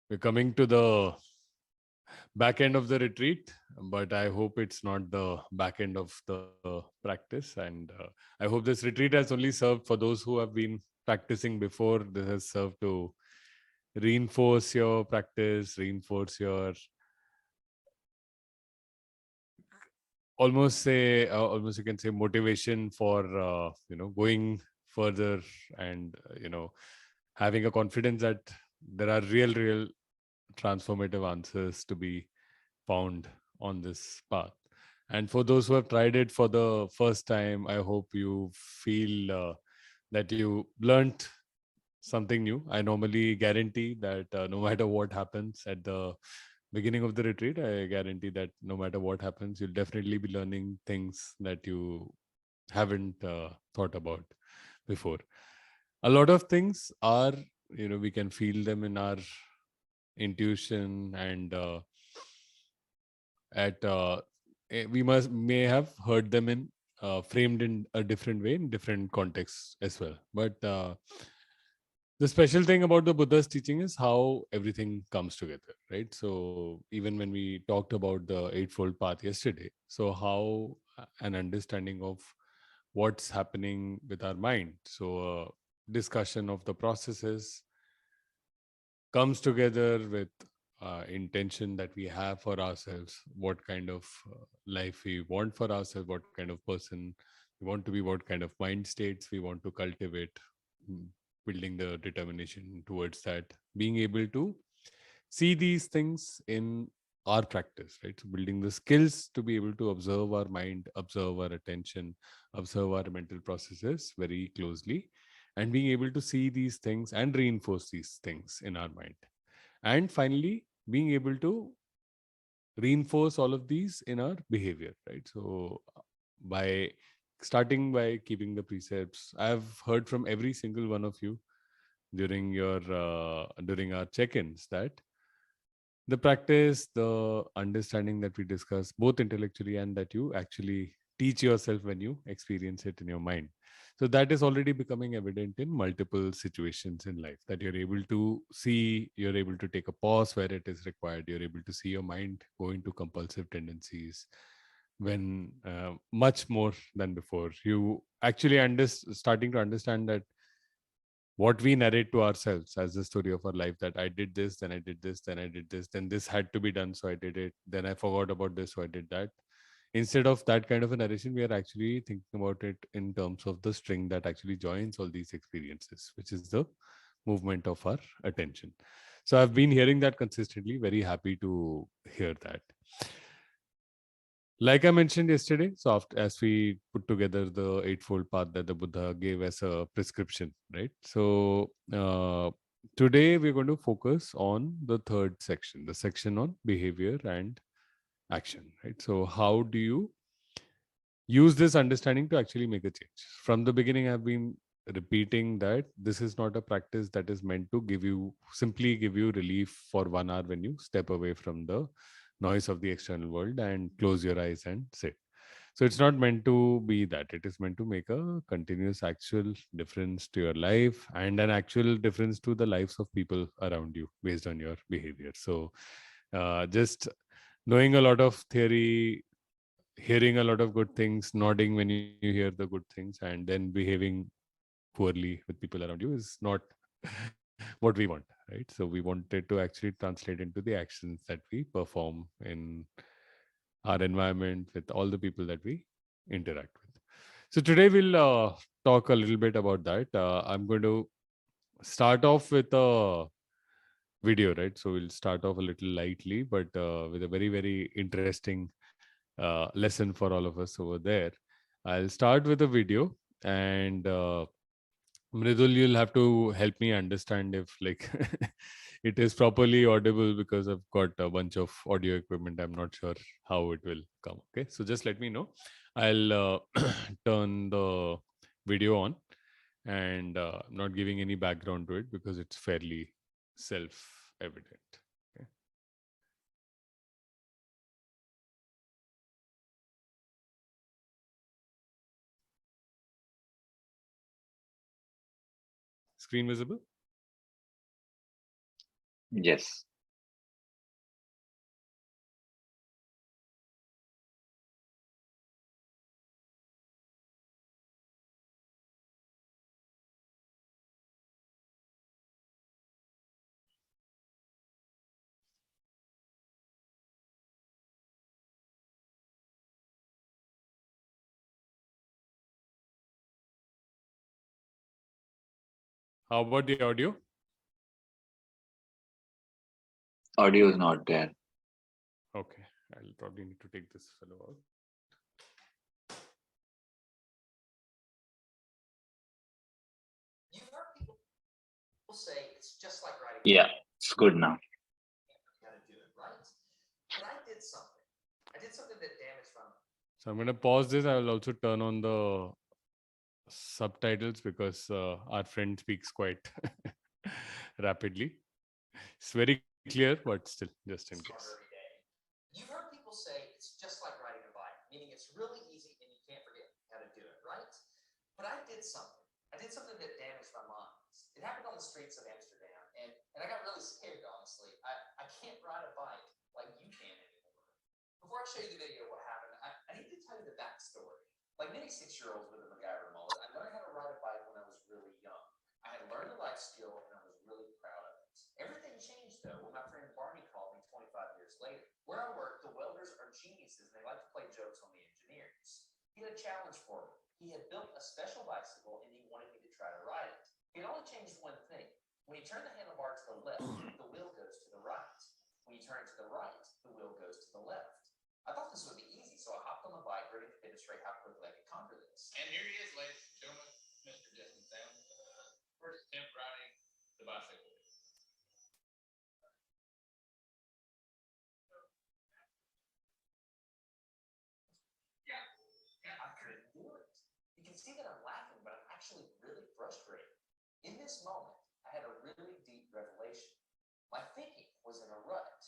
We're coming to the back end of the retreat, but I hope it's not the back end of the practice. And I hope this retreat has only served for those who have been practicing before. This has served to reinforce your practice, reinforce your almost you can say motivation for going further and having a confidence that there are real transformative answers to be found on this path. And for those who have tried it for the first time, I hope you feel that you learned something new. I normally guarantee that no matter what happens at the beginning of the retreat, I guarantee that no matter what happens, you'll definitely be learning things that you haven't thought about before. A lot of things are, we can feel them in our intuition, and at we may have heard them in framed in a different way in different contexts as well. But the special thing about the Buddha's teaching is how everything comes together, right? So even when we talked about the Eightfold Path yesterday, so how an understanding of what's happening with our mind, so discussion of the processes comes together with intention that we have for ourselves, what kind of life we want for ourselves, what kind of person we want to be, what kind of mind states we want to cultivate, mm, building the determination towards that, being able to see these things in our practice, right? So building the skills to be able to observe our mind, observe our attention, observe our mental processes very closely, and being able to see these things and reinforce these things in our mind. And finally, being able to reinforce all of these in our behavior, right? So by starting by keeping the precepts, I've heard from every single one of you during our check-ins that the practice, the understanding that we discuss both intellectually and that you actually teach yourself when you experience it in your mind. So that is already becoming evident in multiple situations in life, that you're able to see, you're able to take a pause where it is required, you're able to see your mind go into compulsive tendencies when much more than before. You actually starting to understand that what we narrate to ourselves as the story of our life, that I did this, then I did this, then I did this, then this had to be done, so I did it, then I forgot about this, so I did that. Instead of that kind of a narration, we are actually thinking about it in terms of the string that actually joins all these experiences, which is the movement of our attention. So I've been hearing that consistently, very happy to hear that. Like I mentioned yesterday, so after, as we put together the Eightfold Path that the Buddha gave as a prescription, right? So today we're going to focus on the third section, the section on behavior and action, right? So how do you use this understanding to actually make a change? From the beginning, I've been repeating that this is not a practice that is meant to simply give you relief for 1 hour when you step away from the noise of the external world and close your eyes and sit. So it's not meant to be that. It is meant to make a continuous actual difference to your life and an actual difference to the lives of people around you based on your behavior. So just knowing a lot of theory, hearing a lot of good things, nodding when you hear the good things, and then behaving poorly with people around you is not what we want, right? So we wanted to actually translate into the actions that we perform in our environment with all the people that we interact with. So today we'll talk a little bit about that. I'm going to start off with a video, right? So we'll start off a little lightly, but with a very interesting lesson for all of us over there. I'll start with a video, and Mridul, you'll have to help me understand if like it is properly audible, because I've got a bunch of audio equipment. I'm not sure how it will come. Okay, so just let me know. I'll turn the video on, and I'm not giving any background to it because it's fairly self-evident. Okay. Screen visible? Yes. How about the audio? Audio is not there. Okay, I'll probably need to take this fellow out. You've heard people say it's just like riding. Yeah, it's good now. Got to do it right. But I did something. I did something that damaged my. So I'm going to pause this. I will also turn on the subtitles because our friend speaks quite rapidly. It's very clear, but still, just in case. Every day. You've heard people say it's just like riding a bike, meaning it's really easy and you can't forget how to do it, right? But I did something. I did something that damaged my mind. It happened on the streets of Amsterdam, and I got really scared, honestly. I can't ride a bike like you can anymore. Before I show you the video of what happened, I need to tell you the backstory. Like many 6-year-olds with a MacGyver mullet, I learned how to ride a bike when I was really young. I had learned the life skill, and I was really proud of it. Everything changed, though, when my friend Barney called me 25 years later. Where I work, the welders are geniuses, and they like to play jokes on the engineers. He had a challenge for me. He had built a special bicycle, and he wanted me to try to ride it. He had only changed one thing. When you turn the handlebar to the left, the wheel goes to the right. When you turn it to the right, the wheel goes to the left. I thought this would be easy, so I hopped on the bike, ready to demonstrate how quickly I could conquer this. And here he is, ladies and gentlemen, Mr. Justin Sam. First attempt riding the bicycle. I couldn't do it. You can see that I'm laughing, but I'm actually really frustrated. In this moment, I had a really deep revelation. My thinking was in a rut.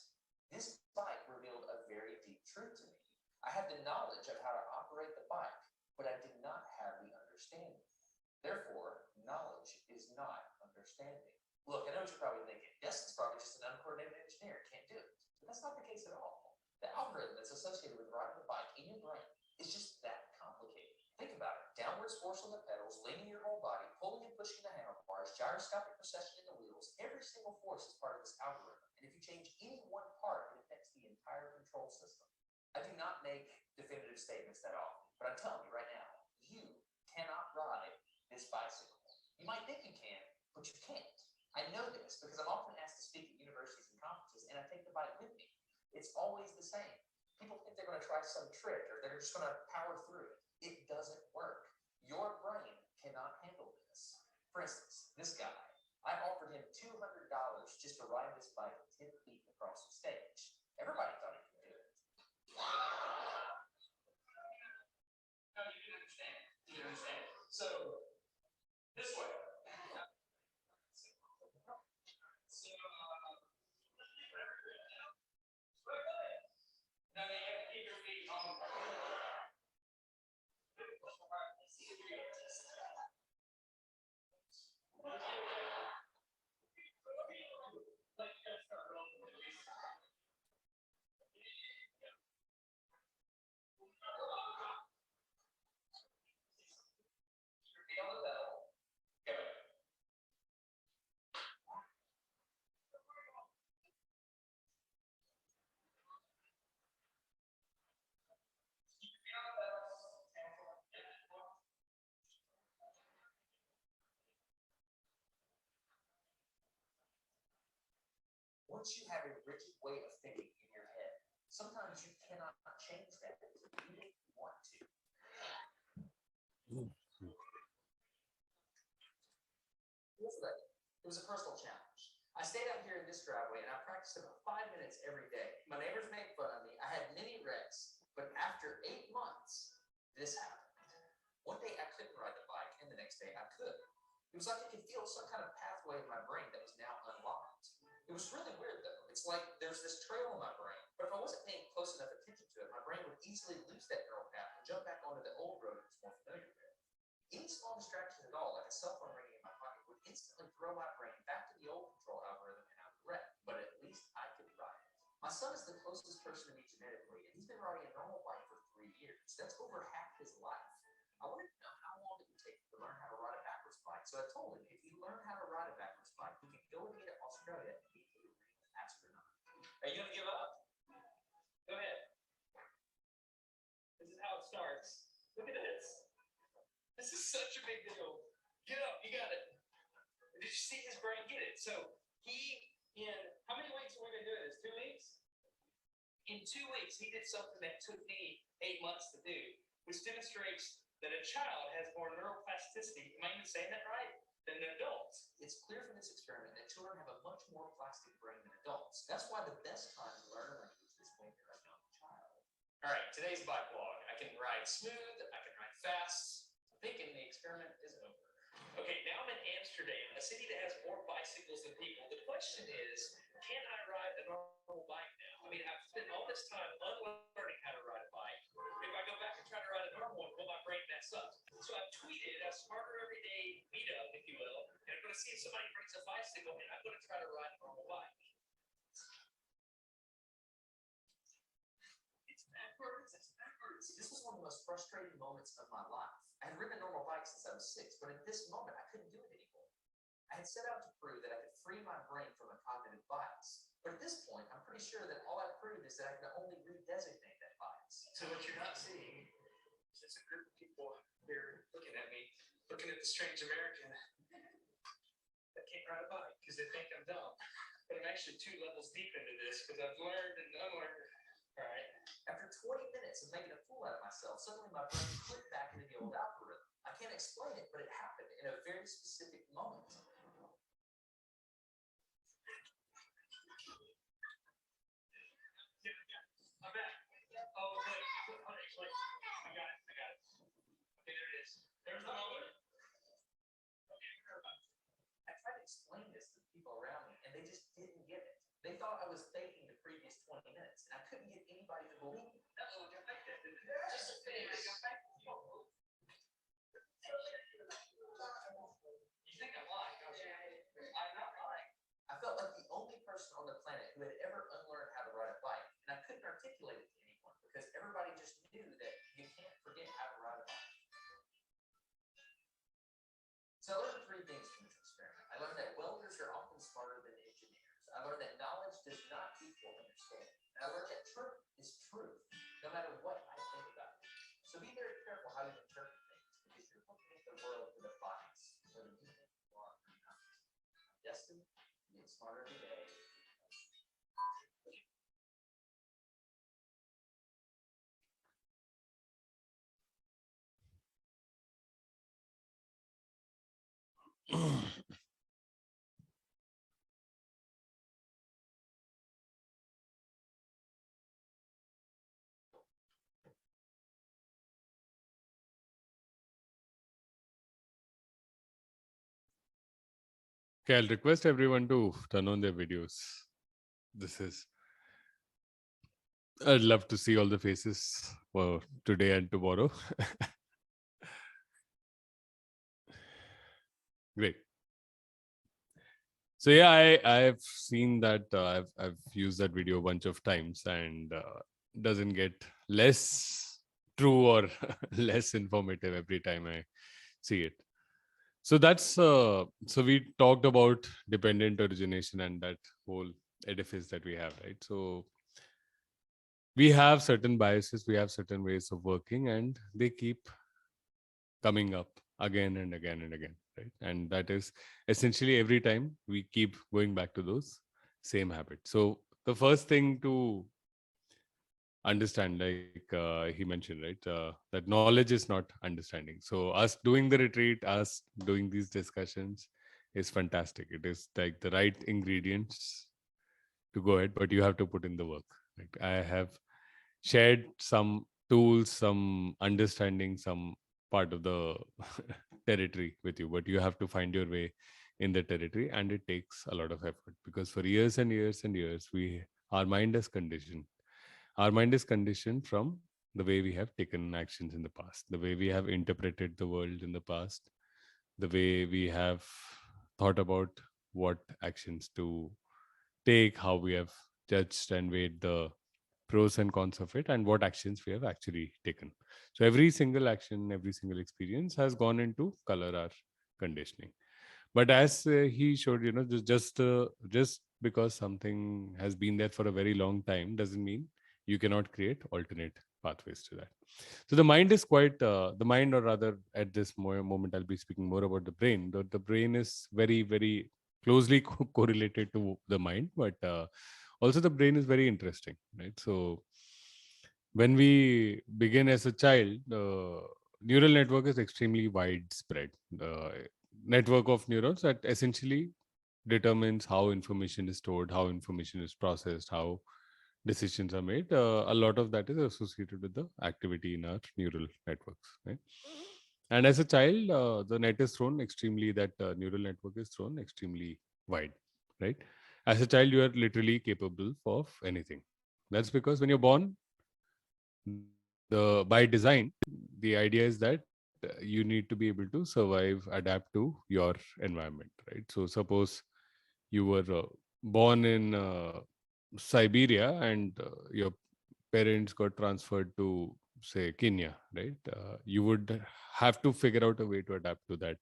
This bike revealed a very deep truth to me. I had the knowledge of how to operate the bike, but I did not have the understanding. Therefore, knowledge is not understanding. Look, I know what you're probably thinking. Justin's probably just an uncoordinated engineer, can't do it. But that's not the case at all. The algorithm that's associated with riding the bike in your brain is just that complicated. Think about it. Downwards force on the pedals, leaning your whole body, pulling and pushing the handlebars, gyroscopic precession in the wheels. Every single force is part of this algorithm. And if you change any one part, it affects the entire control system. I do not make definitive statements that often, but I'm telling you right now, you cannot ride this bicycle. You might think you can, but you can't. I know this because I'm often asked to speak at universities and conferences, and I take the bike with me. It's always the same. People think they're going to try some trick or they're just going to power through it. It doesn't work. Your brain cannot handle this. For instance, this guy, I offered him $200 just to ride this bike 10 feet across the stage. Everybody thought he could do it. No, you didn't understand. You didn't understand. So, this way. Now you have to keep your feet on the ground. Once you have a rigid way of thinking in your head, sometimes you cannot change that even if you want to. It was a personal challenge. I stayed out here in this driveway and I practiced about 5 minutes every day. My neighbors made fun of me. I had many wrecks, but after 8 months, this happened. One day I couldn't ride the bike, and the next day I could. It was like I could feel some kind of pathway in my brain that was now unlocked. It was really weird though. It's like there's this trail in my brain, but if I wasn't paying close enough attention to it, my brain would easily lose that neural path and jump back onto the old road it was more familiar with. Any small distraction at all, like a cell phone ringing in my pocket, would instantly throw my brain back to the old control algorithm and I would wreck, but at least I could ride it. My son is the closest person to me genetically, and he's been riding a normal bike for 3 years. That's over half his life. I wanted to know how long it would take to learn how to ride a backwards bike, so I told him if you learn how to ride a backwards bike, you can go with me to Australia and be a real astronaut. Are you going to give up? Go ahead. This is how it starts. Look at this. This is such a big deal. Get up. You got it. Did Did you see his brain get it? So in how many weeks have we been doing this? 2 weeks? In 2 weeks, he did something that took me 8 months to do, which demonstrates that a child has more neuroplasticity, am I even saying that right, than an adult. It's clear from this experiment that children have a much more plastic brain than adults. That's why the best time to learn a language is when you're a young child. All right, today's bike log. I can ride smooth, I can ride fast. I'm thinking the experiment is over. Okay, now I'm in Amsterdam, a city that has more bicycles than people. The question is, can I ride a normal bike now? I mean, I've spent all this time unlearning how to ride a bike. If I go back and try to ride a normal one, will my brain mess up? So I've tweeted a Smarter Everyday meetup, if you will, and I'm going to see if somebody brings a bicycle, and I'm going to try to ride a normal bike. It's backwards. This was one of the most frustrating moments of my life. I had ridden a normal bike since I was 6, but at this moment, I couldn't do it anymore. I had set out to prove that I could free my brain from a cognitive bias. But at this point, I'm pretty sure that all I've proved is that I can only redesignate that bias. So what you're not seeing is there's a group of people here looking at me, looking at the strange American that can't ride a bike because they think I'm dumb. But I'm actually 2 levels deep into this because I've learned and unlearned. All right. After 20 minutes of making a fool out of myself, suddenly my brain clicked back into the old algorithm. I can't explain it, but it happened in a very specific moment. I'm back. Oh, wait. I got it. Okay, there it is. There's the moment. Okay, I tried to explain this to the people around me, and they just didn't get it. They thought I was faking the previous 20 minutes, and I couldn't get anybody to believe me. Uh-oh, I faked that, didn't it? Just a face. You think I'm lying, don't you? I'm not lying. I felt like the only person on the planet who had ever unlearned how to ride a bike, and I couldn't articulate it to anyone because everybody just knew that you can't forget how to ride a bike. So I learned 3 things from this experiment. I learned that welders are often smarter than engineers. I learned that knowledge does not equal understanding. And I learned that truth is truth, no matter what I think about it. So be very careful how you interpret things, because you're looking at the world with a bias, whether you think you are or not. Destin, you get smarter every day. Okay, I'll request everyone to turn on their videos. I'd love to see all the faces for today and tomorrow. Great. So yeah, I've seen that. I've used that video a bunch of times, and doesn't get less true or less informative every time I see it. So that's so we talked about dependent origination and that whole edifice that we have, right? So we have certain biases, we have certain ways of working, and they keep coming up again and again and again, right? And that is essentially every time we keep going back to those same habits. So the first thing to understand, like he mentioned, right, that knowledge is not understanding. So us doing the retreat, us doing these discussions is fantastic. It is like the right ingredients to go ahead, but you have to put in the work. Like I have shared some tools, some understanding, some part of the territory with you, but you have to find your way in the territory, and it takes a lot of effort, because for years and years and years our mind is conditioned. Our mind is conditioned from the way we have taken actions in the past, the way we have interpreted the world in the past, the way we have thought about what actions to take, how we have judged and weighed the pros and cons of it, and what actions we have actually taken. So every single action, every single experience has gone into color our conditioning. But as he showed, just because something has been there for a very long time doesn't mean you cannot create alternate pathways to that. So the mind is quite the mind, or rather, at this moment, I'll be speaking more about the brain. The brain is very, very closely correlated to the mind, but also the brain is very interesting, right? So when we begin as a child, the neural network is extremely widespread. The network of neurons that essentially determines how information is stored, how information is processed, how decisions are made. A lot of that is associated with the activity in our neural networks, right? And as a child, the net is thrown extremely, that neural network is thrown extremely wide, right? As a child, you are literally capable of anything. That's because when you're born, by design, the idea is that you need to be able to survive, adapt to your environment, right? So suppose you were born in Siberia, and your parents got transferred to, say, Kenya, right? You would have to figure out a way to adapt to that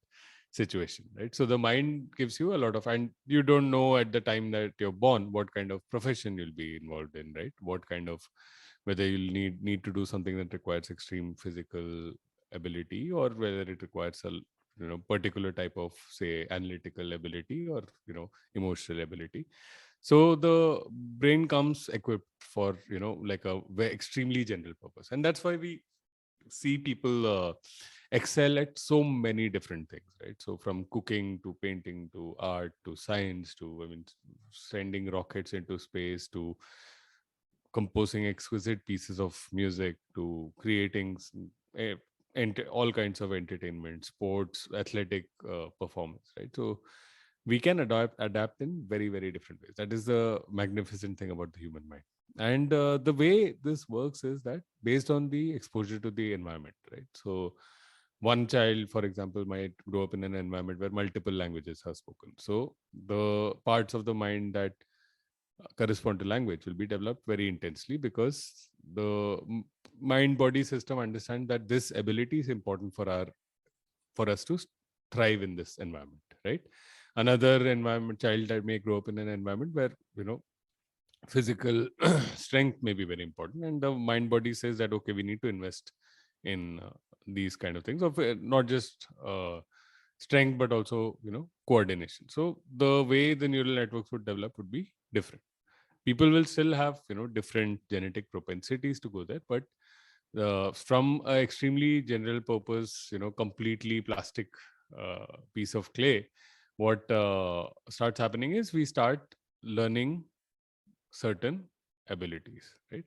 situation, right? So the mind gives you a lot of, and you don't know at the time that you're born what kind of profession you'll be involved in, right? What kind of, whether you'll need to do something that requires extreme physical ability, or whether it requires a particular type of, say, analytical ability, or emotional ability. So the brain comes equipped for like a very extremely general purpose, and that's why we see people excel at so many different things, right? So from cooking to painting to art to science to, I mean, sending rockets into space to composing exquisite pieces of music to creating all kinds of entertainment, sports, athletic performance, right? So we can adapt in very, very different ways. That is the magnificent thing about the human mind. And the way this works is that based on the exposure to the environment, right? So one child, for example, might grow up in an environment where multiple languages are spoken. So the parts of the mind that correspond to language will be developed very intensely, because the mind body system understand that this ability is important for us to thrive in this environment, right? Another environment child that may grow up in an environment where physical strength may be very important, and the mind body says that, okay, we need to invest in these kind of things of not just strength, but also coordination. So the way the neural networks would develop would be different. People will still have different genetic propensities to go there, but from an extremely general purpose, completely plastic piece of clay, what starts happening is we start learning certain abilities, right?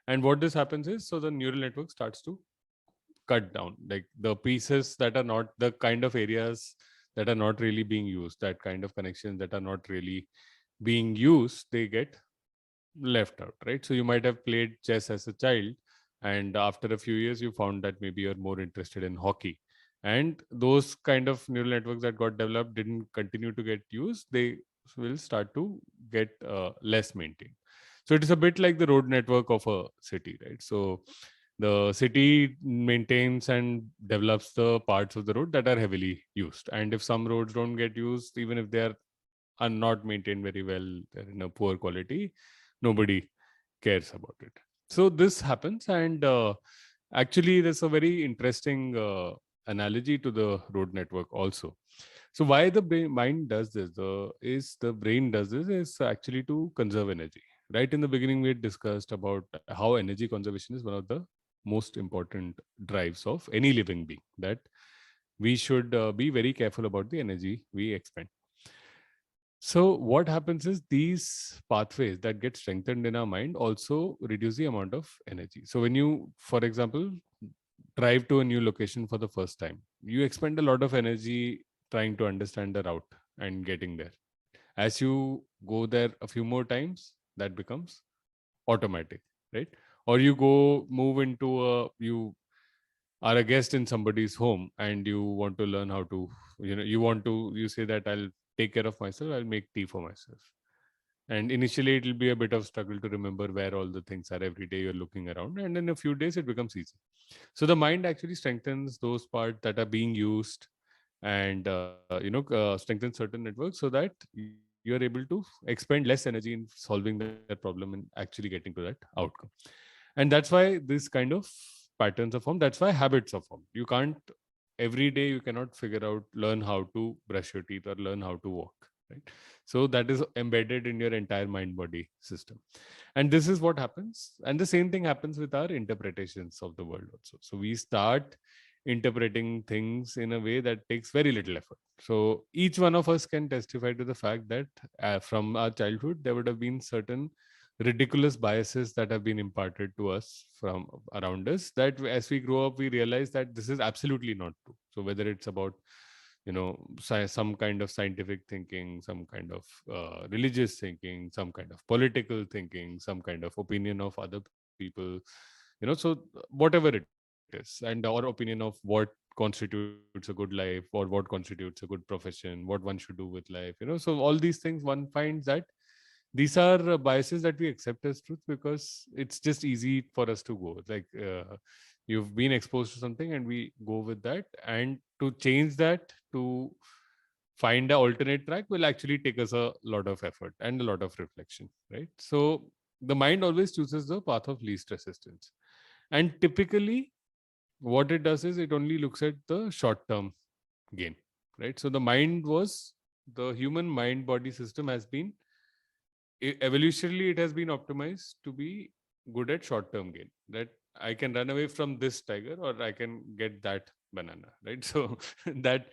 And what this happens is, so the neural network starts to cut down, like the pieces that are not the kind of areas that are not really being used, that kind of connections that are not really being used, they get left out, right? So you might have played chess as a child, and after a few years you found that maybe you're more interested in hockey, and those kind of neural networks that got developed didn't continue to get used. They will start to get less maintained. So it is a bit like the road network of a city, right? So the city maintains and develops the parts of the road that are heavily used, and if some roads don't get used, even if they are not maintained very well, they're in a poor quality, nobody cares about it. So this happens, and actually there's a very interesting analogy to the road network also. So why the mind does this, the brain does this is actually to conserve energy. Right in the beginning, we had discussed about how energy conservation is one of the most important drives of any living being, that we should be very careful about the energy we expend. So what happens is these pathways that get strengthened in our mind also reduce the amount of energy. So when you, for example, drive to a new location for the first time, you expend a lot of energy trying to understand the route and getting there. As you go there a few more times, that becomes automatic, right? Or you are a guest in somebody's home and you want to learn how to, you say that I'll take care of myself, I'll make tea for myself. And initially it will be a bit of struggle to remember where all the things are. Every day you're looking around, and in a few days it becomes easy. So the mind actually strengthens those parts that are being used, and strengthens certain networks so that you're able to expend less energy in solving that problem and actually getting to that outcome. And that's why this kind of patterns are formed. That's why habits are formed. You can't, every day you cannot figure out, learn how to brush your teeth or learn how to walk, right? So that is embedded in your entire mind body system. And this is what happens. And the same thing happens with our interpretations of the world also. So we start interpreting things in a way that takes very little effort. So each one of us can testify to the fact that from our childhood, there would have been certain ridiculous biases that have been imparted to us from around us, that as we grow up we realize that this is absolutely not true. So whether it's about, you know, some kind of scientific thinking, some kind of religious thinking, some kind of political thinking, some kind of opinion of other people, you know, so whatever it is, and our opinion of what constitutes a good life or what constitutes a good profession, what one should do with life, you know, so all these things, one finds that these are biases that we accept as truth because it's just easy for us to go. Like you've been exposed to something and we go with that. And to change that, to find an alternate track will actually take us a lot of effort and a lot of reflection, right? So the mind always chooses the path of least resistance. And typically, what it does is it only looks at the short term gain, right? So the human mind body system has been evolutionarily, it has been optimized to be good at short term gain, that I can run away from this tiger or I can get that banana, right? So that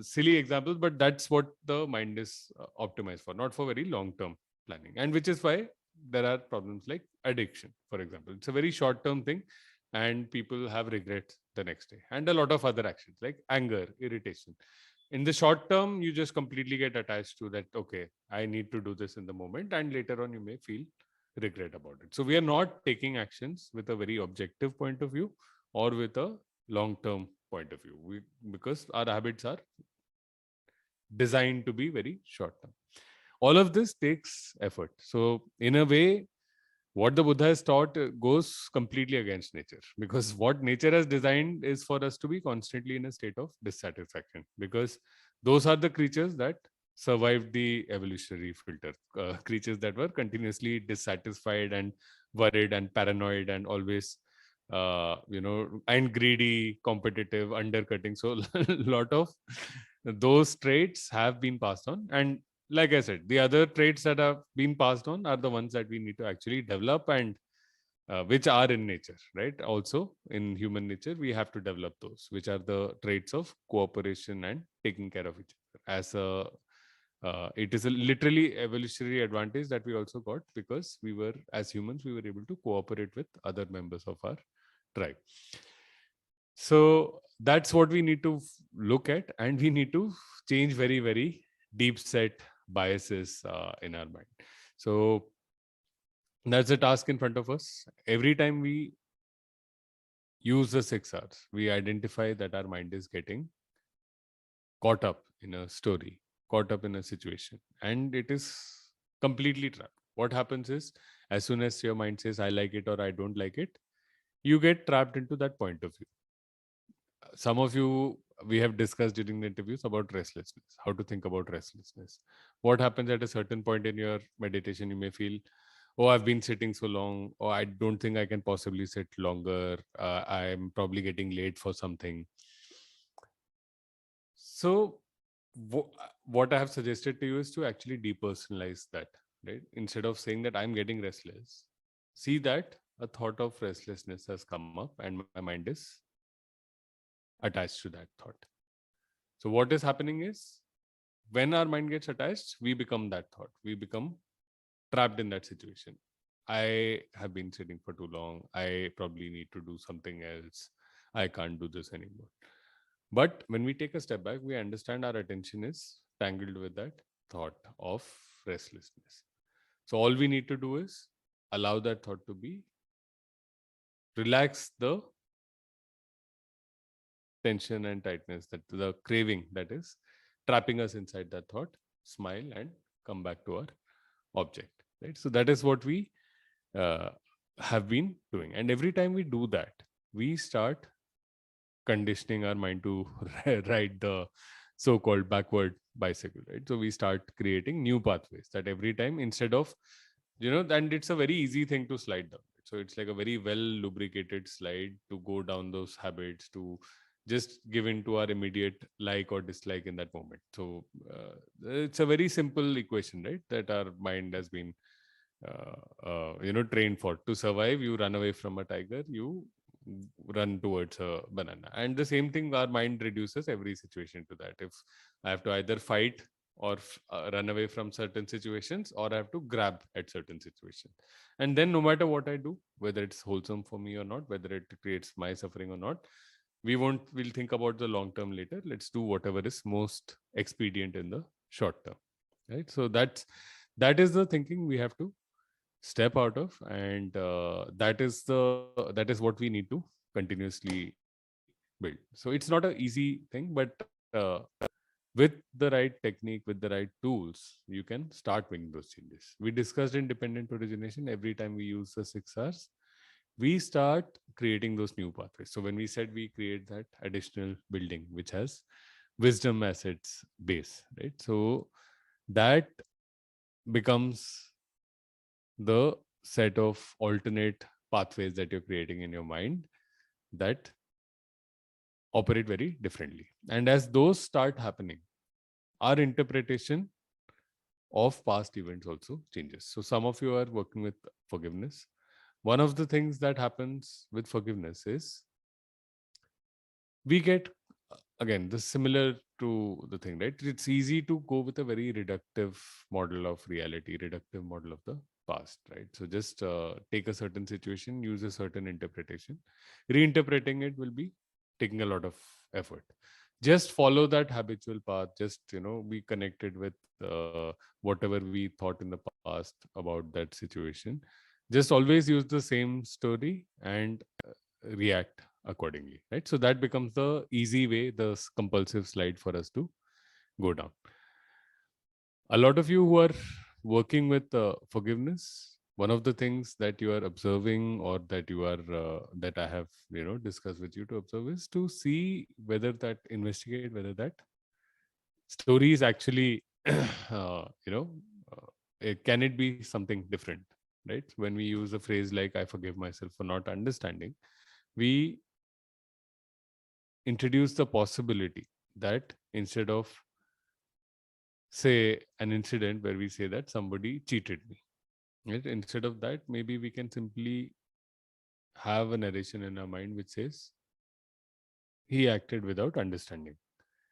silly examples, but that's what the mind is optimized for, not for very long term planning. And which is why there are problems like addiction, for example. It's a very short term thing and people have regrets the next day, and a lot of other actions like anger, irritation. In the short term, you just completely get attached to that. Okay, I need to do this in the moment, and later on you may feel regret about it. So we are not taking actions with a very objective point of view or with a long term point of view, because our habits are designed to be very short term. All of this takes effort. So in a way, what the Buddha has taught goes completely against nature, because what nature has designed is for us to be constantly in a state of dissatisfaction, because those are the creatures that survived the evolutionary filter, creatures that were continuously dissatisfied and worried and paranoid and always and greedy, competitive, undercutting. So a lot of those traits have been passed on. And like I said, the other traits that have been passed on are the ones that we need to actually develop, and which are in nature, right? Also in human nature, we have to develop those, which are the traits of cooperation and taking care of each other. It is a literally evolutionary advantage that we also got, because we were, as humans, we were able to cooperate with other members of our tribe. So that's what we need to look at, and we need to change very, very deep set biases in our mind. So that's a task in front of us. Every time we use the 6 R's, we identify that our mind is getting caught up in a story, caught up in a situation, and it is completely trapped. What happens is, as soon as your mind says, I like it or I don't like it, you get trapped into that point of view. Some of you, we have discussed during the interviews about restlessness, how to think about restlessness. What happens at a certain point in your meditation, you may feel, oh, I've been sitting so long, or I don't think I can possibly sit longer. I'm probably getting late for something. So what I have suggested to you is to actually depersonalize that, right? Instead of saying that I'm getting restless, see that a thought of restlessness has come up and my mind is attached to that thought. So what is happening is, when our mind gets attached, we become that thought. We become trapped in that situation. I have been sitting for too long. I probably need to do something else. I can't do this anymore. But when we take a step back, we understand our attention is tangled with that thought of restlessness. So all we need to do is allow that thought to be, relax the tension and tightness, that the craving that is trapping us inside that thought, smile and come back to our object, right? So that is what we have been doing. And every time we do that, we start conditioning our mind to ride the so-called backward bicycle, right? So we start creating new pathways, that every time, instead of, and it's a very easy thing to slide down. So it's like a very well lubricated slide to go down those habits, to just give in to our immediate like or dislike in that moment. So it's a very simple equation, right? That our mind has been trained for. To survive, you run away from a tiger, you run towards a banana. And the same thing, our mind reduces every situation to that. If I have to either fight or run away from certain situations, or I have to grab at certain situations. And then no matter what I do, whether it's wholesome for me or not, whether it creates my suffering or not, we'll think about the long term later. Let's do whatever is most expedient in the short term. Right. So that is the thinking we have to step out of, and that is what we need to continuously build. So it's not an easy thing, but with the right technique, with the right tools, you can start making those changes. We discussed independent origination. Every time we use the 6 R's, we start creating those new pathways. So when we said we create that additional building which has wisdom as its base, right? So that becomes the set of alternate pathways that you're creating in your mind that operate very differently. And as those start happening, our interpretation of past events also changes. So some of you are working with forgiveness. One of the things that happens with forgiveness is we get, again, this similar to the thing, right? It's easy to go with a very reductive model of reality, reductive model of the past, right? So just take a certain situation, use a certain interpretation. Reinterpreting it will be taking a lot of effort. Just follow that habitual path. Just be connected with whatever we thought in the past about that situation. Just always use the same story and react accordingly, right? So that becomes the easy way, the compulsive slide for us to go down. A lot of you who are working with forgiveness, one of the things that you are observing, or that you are that I have discussed with you to observe, is to see whether that, investigate whether that story is actually can it be something different, right? When we use a phrase like I forgive myself for not understanding, we introduce the possibility that instead of, say, an incident where we say that somebody cheated me, right? Instead of that, maybe we can simply have a narration in our mind which says he acted without understanding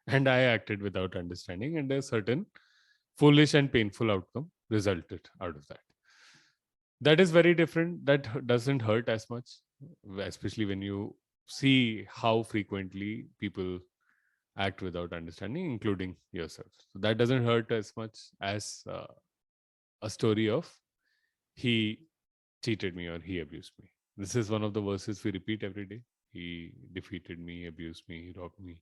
and I acted without understanding, and a certain foolish and painful outcome resulted out of that. That is very different. That doesn't hurt as much, especially when you see how frequently people act without understanding, including yourself. So that doesn't hurt as much as a story of he cheated me or he abused me. This is one of the verses we repeat every day. He defeated me, abused me, he robbed me.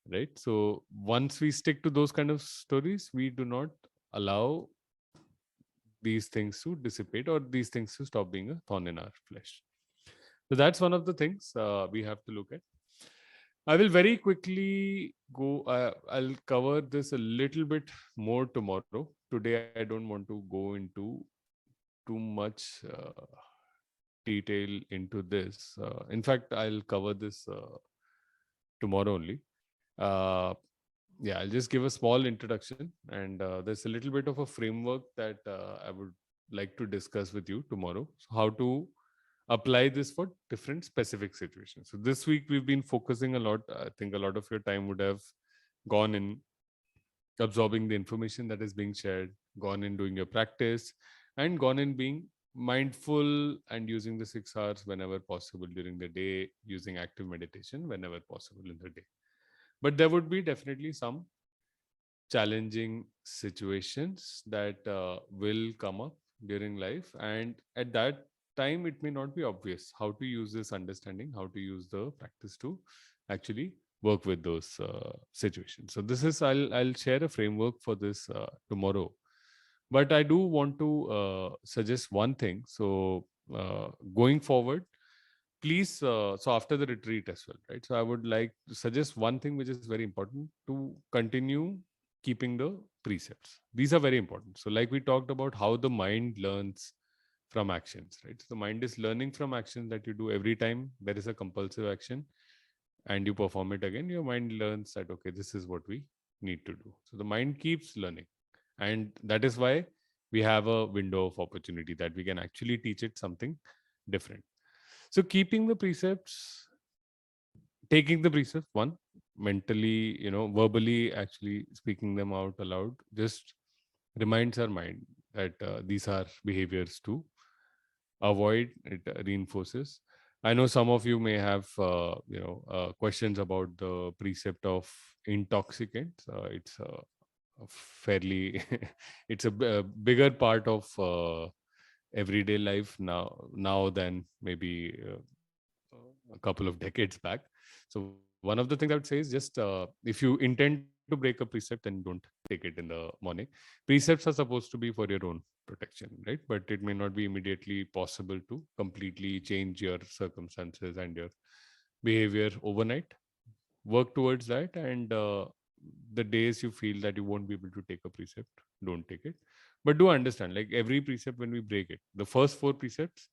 Right? So once we stick to those kind of stories, we do not allow these things to dissipate, or these things to stop being a thorn in our flesh. So that's one of the things we have to look at. I will very quickly go. I'll cover this a little bit more tomorrow. Today, I don't want to go into too much detail into this. In fact, I'll cover this tomorrow only. Yeah, I'll just give a small introduction, and there's a little bit of a framework that I would like to discuss with you tomorrow. So how to apply this for different specific situations. So this week we've been focusing a lot. I think a lot of your time would have gone in absorbing the information that is being shared, gone in doing your practice, and gone in being mindful and using the 6 R's whenever possible during the day, using active meditation whenever possible in the day. But there would be definitely some challenging situations that will come up during life, and at that time it may not be obvious how to use this understanding, how to use the practice to actually work with those situations. So this is, I'll share a framework for this tomorrow, but I do want to suggest one thing. So going forward, please, so after the retreat as well, right? So I would like to suggest one thing which is very important: to continue keeping the precepts. These are very important. So like we talked about how the mind learns from actions, right? So the mind is learning from actions that you do every time there is a compulsive action and you perform it again. Your mind learns that, okay, this is what we need to do. So the mind keeps learning. And that is why we have a window of opportunity that we can actually teach it something different. So keeping the precepts, taking the precepts, one, mentally, verbally actually speaking them out aloud, just reminds our mind that these are behaviors to avoid. It reinforces. I know some of you may have questions about the precept of intoxicants. It's a fairly it's a bigger part of everyday life now than maybe a couple of decades back. So one of the things I would say is just if you intend to break a precept, then don't take it in the morning. Precepts are supposed to be for your own protection, right? But it may not be immediately possible to completely change your circumstances and your behavior overnight. Work towards that, and the days you feel that you won't be able to take a precept, don't take it. But do understand, like every precept, when we break it, the first four precepts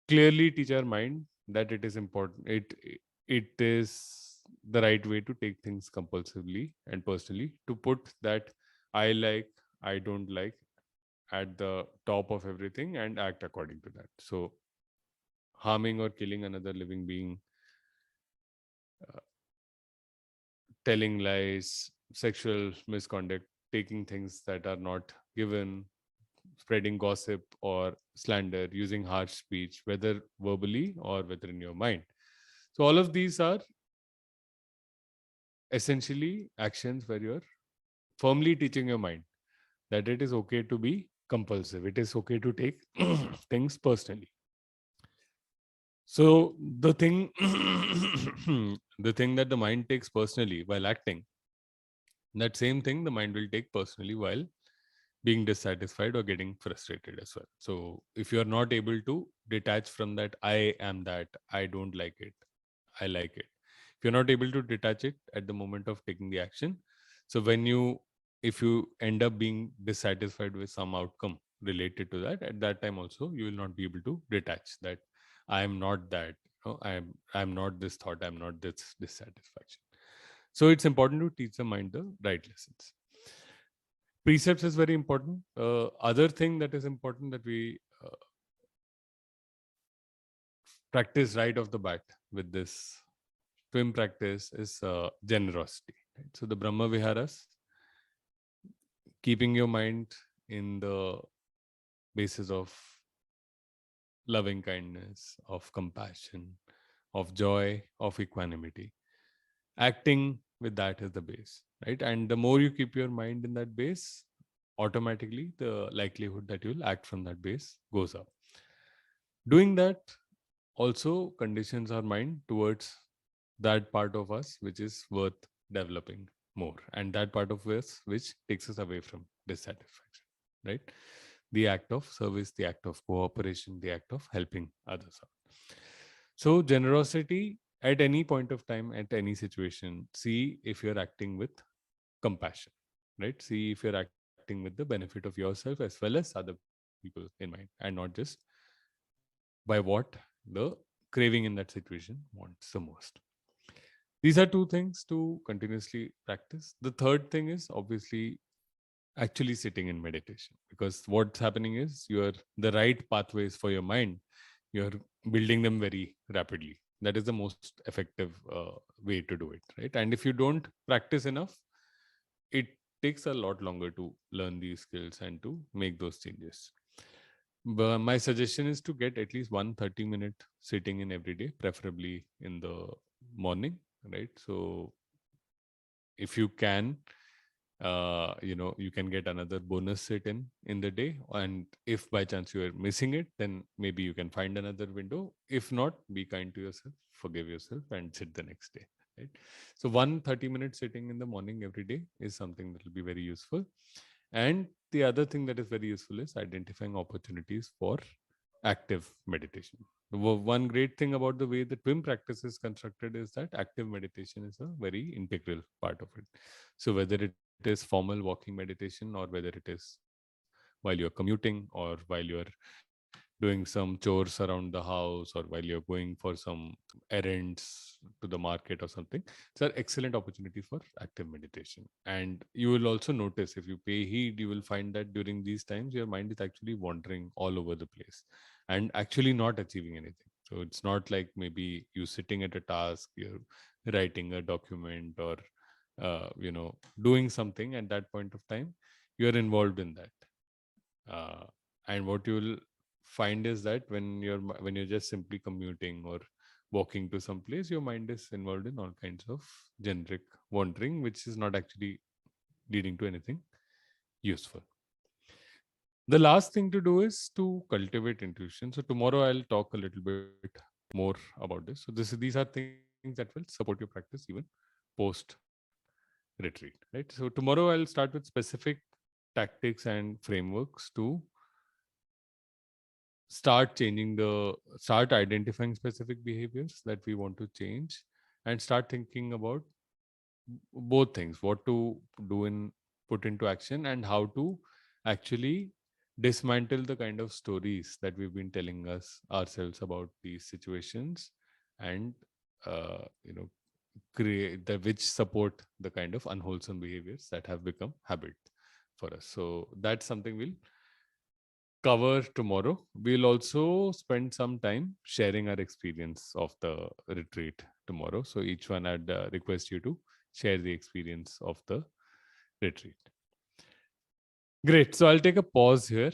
clearly teach our mind that it is important. It is the right way to take things compulsively and personally, to put that I like, I don't like at the top of everything and act according to that. So harming or killing another living being, telling lies, sexual misconduct, taking things that are not given, spreading gossip or slander, using harsh speech, whether verbally or whether in your mind. So all of these are essentially actions where you're firmly teaching your mind that it is okay to be compulsive. It is okay to take things personally. So the thing, the thing that the mind takes personally while acting, that same thing the mind will take personally while being dissatisfied or getting frustrated as well. So if you are not able to detach from that, I am that, I don't like it, I like it. If you're not able to detach it at the moment of taking the action, so if you end up being dissatisfied with some outcome related to that, at that time also you will not be able to detach that I am not that. I'm not this thought. I'm not this dissatisfaction. So it's important to teach the mind the right lessons. Precepts is very important. Other thing that is important that we practice right off the bat with this twin practice is generosity. Right? So the Brahma Viharas, keeping your mind in the basis of loving kindness, of compassion, of joy, of equanimity. Acting with that is the base, right? And the more you keep your mind in that base, automatically the likelihood that you'll act from that base goes up. Doing that also conditions our mind towards that part of us which is worth developing more, and that part of us which takes us away from dissatisfaction, right? The act of service, the act of cooperation, the act of helping others out. So generosity at any point of time, at any situation, see if you're acting with compassion, right? See if you're acting with the benefit of yourself as well as other people in mind, and not just by what the craving in that situation wants the most. These are two things to continuously practice. The third thing is obviously actually sitting in meditation, because what's happening is you're the right pathways for your mind, you're building them very rapidly. That is the most effective way to do it, right? And if you don't practice enough, it takes a lot longer to learn these skills and to make those changes. But my suggestion is to get at least 1 30-minute sitting in every day, preferably in the morning, right? So if you can, you can get another bonus sit in the day. And if by chance you are missing it, then maybe you can find another window. If not, be kind to yourself, forgive yourself, and sit the next day, right? So 1 30-minute sitting in the morning every day is something that will be very useful. And the other thing that is very useful is identifying opportunities for active meditation. One great thing about the way the twin practice is constructed is that active meditation is a very integral part of it. So whether it is formal walking meditation, or whether it is while you're commuting, or while you're doing some chores around the house, or while you're going for some errands to the market or something. It's an excellent opportunity for active meditation. And you will also notice, if you pay heed, you will find that during these times your mind is actually wandering all over the place and actually not achieving anything. So it's not like maybe you sitting at a task, you're writing a document, or doing something at that point of time. You're involved in that, and what you will find is that when you're just simply commuting or walking to some place, your mind is involved in all kinds of generic wandering, which is not actually leading to anything useful. The last thing to do is to cultivate intuition. So tomorrow I'll talk a little bit more about this. So these are things that will support your practice even post retreat, right? So tomorrow I'll start with specific tactics and frameworks to start identifying specific behaviors that we want to change, and start thinking about both things: what to do and put into action, and how to actually dismantle the kind of stories that we've been telling ourselves about these situations, and uh, you know create which support the kind of unwholesome behaviors that have become habit for us. So that's something we'll cover tomorrow. We'll also spend some time sharing our experience of the retreat tomorrow. So each one, I'd request you to share the experience of the retreat. Great. So I'll take a pause here.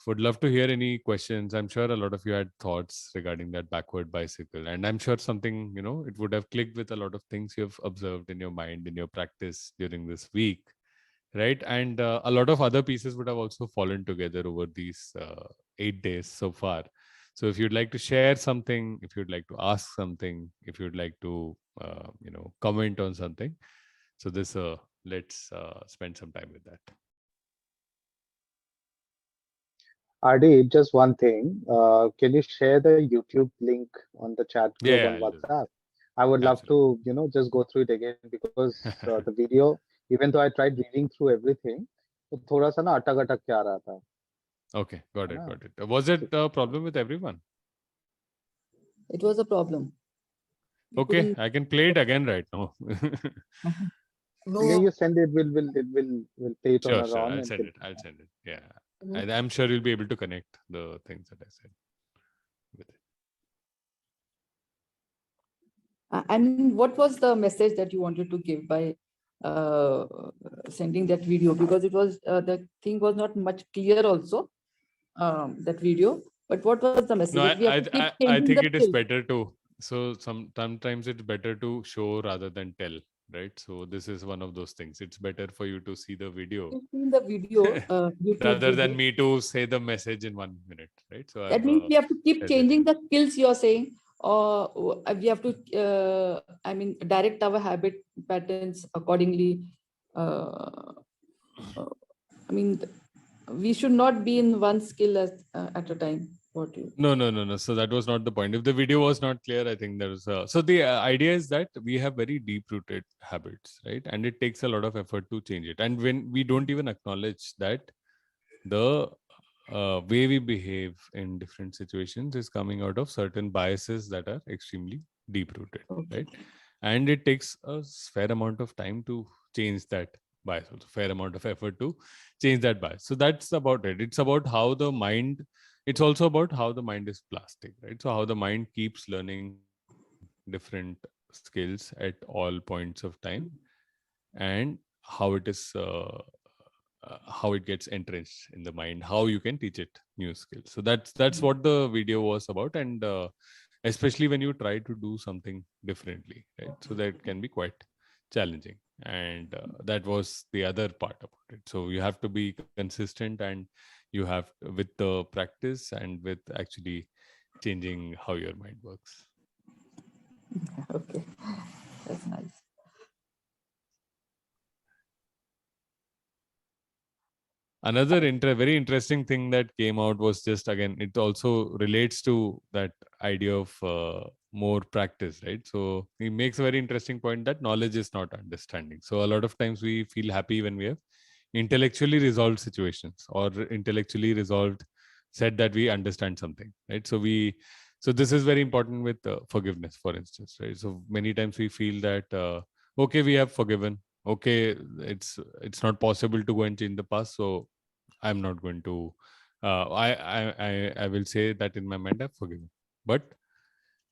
Would love to hear any questions. I'm sure a lot of you had thoughts regarding that backward bicycle, and I'm sure something, it would have clicked with a lot of things you've observed in your mind, in your practice during this week, right? And a lot of other pieces would have also fallen together over these 8 days so far. So if you'd like to share something, if you'd like to ask something, if you'd like to comment on something, so let's spend some time with that. RD, just one thing. Can you share the YouTube link on the chat group on I'll do that. WhatsApp? I would love to, just go through it again, because the video, even though I tried reading through everything, तो थोड़ा सा ना अटक अटक के आ रहा था. Okay, got it. Was it a problem with everyone? It was a problem. We Okay, couldn't- I can play it again right now. Yeah, you send it. We'll play it on Sure, our sure. own. I'll and send we'll- it. I'll send it. Yeah. Mhm. I'm sure you'll be able to connect the things that I said with it. I mean, what was the message that you wanted to give by sending that video? Because it was the thing was not much clear also, that video. But what was the message? No, That we have to keep I changing think the it is skills. better to. So sometimes it's better to show rather than tell, right? So this is one of those things. It's better for you to see the video You've seen the video, YouTube rather than video. me to say the message in 1 minute, right? So That means we have to keep said it changing in- the skills you're saying, or we have to, direct our habit patterns accordingly. We should not be in one skill at a time. What do you? No. So that was not the point. If the video was not clear, I think there was so the idea is that we have very deep-rooted habits, right? And it takes a lot of effort to change it. And when we don't even acknowledge that the way we behave in different situations is coming out of certain biases that are extremely deep-rooted, Okay. right? And it takes a fair amount of time to change that bias, also fair amount of effort to change that bias. So that's about it. It's about how the mind, it's also about how the mind is plastic, right? So how the mind keeps learning different skills at all points of time, and how it is how it gets entrenched in the mind, how you can teach it new skills. So that's what the video was about. And especially when you try to do something differently, right? So that can be quite challenging, and that was the other part about it. So you have to be consistent, and you have, with the practice and with actually changing how your mind works. Okay, that's nice. Another very interesting thing that came out was just, again, it also relates to that idea of more practice, right? So he makes a very interesting point that knowledge is not understanding. So a lot of times we feel happy when we have intellectually resolved situations or intellectually resolved said that we understand something, right? So this is very important with forgiveness, for instance, right? So many times we feel that okay, we have forgiven, okay, it's not possible to go and change the past, so I'm not going to I will say that in my mind I've forgiven. But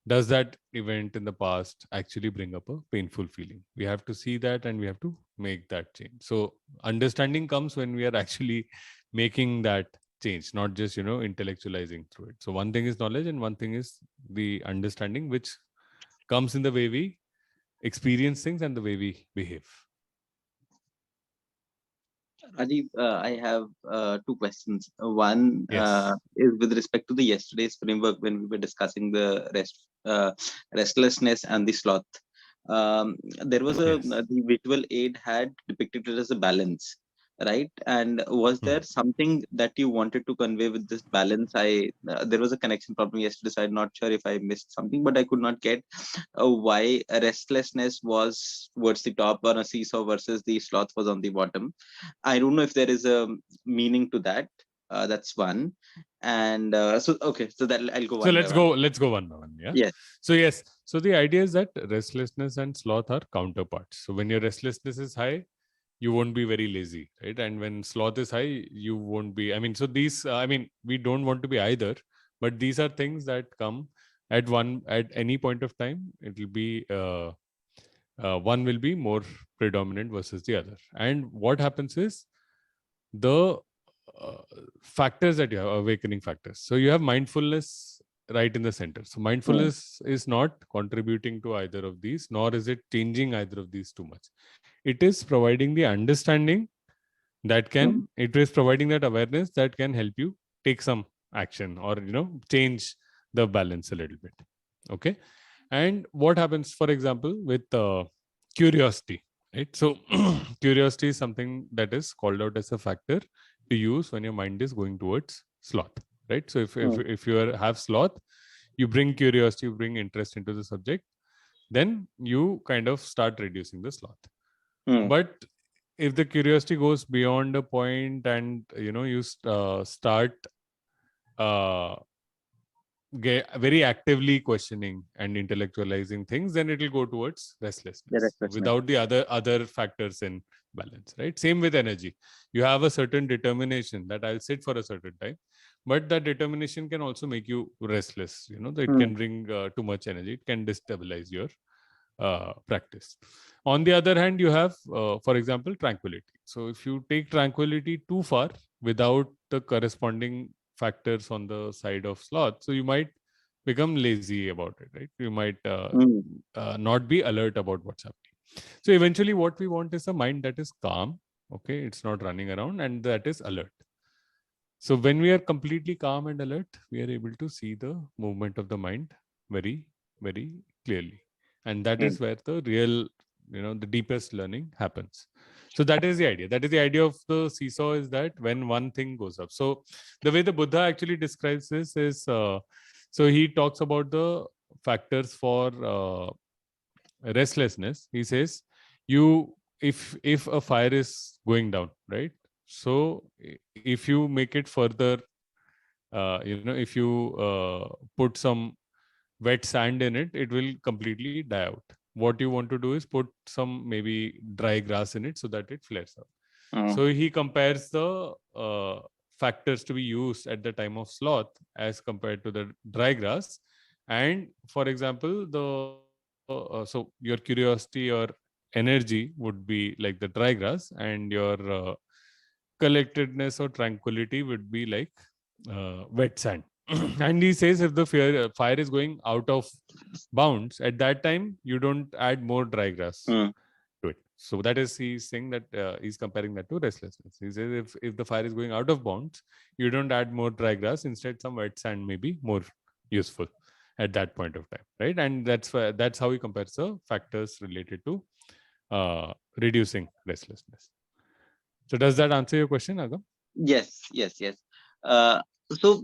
does that event in the past actually bring up a painful feeling? We have to see that and we have to make that change. So understanding comes when we are actually making that change, not just intellectualizing through it. So one thing is knowledge and one thing is the understanding, which comes in the way we experience things and the way we behave. Rajiv, I have two questions. One Yes. is with respect to the yesterday's framework when we were discussing the restlessness and the sloth. There was Yes. the visual aid had depicted it as a balance, right? And was there something that you wanted to convey with this balance? There was a connection problem yesterday, so I'm not sure if I missed something, but I could not get why restlessness was towards the top on a seesaw versus the sloth was on the bottom. I don't know if there is a meaning to that. That's one. And so okay, so that I'll go So one by one. let's go one by one. Yeah. Yes. So yes. So the idea is that restlessness and sloth are counterparts. So when your restlessness is high, you won't be very lazy, right? And when sloth is high, you won't be. I mean, so these. I mean, we don't want to be either, but these are things that come at any point of time. It will be one will be more predominant versus the other. And what happens is the factors that you have, awakening factors. So you have mindfulness right in the center. So mindfulness is not contributing to either of these, nor is it changing either of these too much. It is providing the understanding that can, it is providing that awareness that can help you take some action or, change the balance a little bit. Okay. And what happens, for example, with curiosity, right? So curiosity is something that is called out as a factor to use when your mind is going towards sloth, right? So if you have sloth, you bring curiosity, you bring interest into the subject, then you kind of start reducing the sloth. But if the curiosity goes beyond a point and you start very actively questioning and intellectualizing things, then it will go towards restlessness without the other factors in balance, right? Same with energy. You have a certain determination that I'll sit for a certain time, but that determination can also make you restless. It can bring too much energy. It can destabilize your practice. On the other hand, you have, for example, tranquility. So if you take tranquility too far without the corresponding factors on the side of sloth, so you might become lazy about it, right? You might not be alert about what's happening. So eventually what we want is a mind that is calm, okay? It's not running around, and that is alert. So when we are completely calm and alert, we are able to see the movement of the mind very, very clearly. And that is where the real, the deepest learning happens. So that is the idea. That is the idea of the seesaw, is that when one thing goes up. So the way the Buddha actually describes this is, so he talks about the factors for restlessness. He says, if a fire is going down, right? So if you make it further, if you put some wet sand in it, it will completely die out. What you want to do is put some maybe dry grass in it so that it flares up. So he compares the factors to be used at the time of sloth as compared to the dry grass. And for example, so your curiosity or energy would be like the dry grass, and your collectedness or tranquility would be like wet sand. And he says if the fire is going out of bounds, at that time you don't add more dry grass to it. So that is, he's saying that he's comparing that to restlessness. He says if the fire is going out of bounds, you don't add more dry grass. Instead, some wet sand may be more useful at that point of time, right? And that's how he compares the factors related to reducing restlessness. So does that answer your question, Agam? Yes. So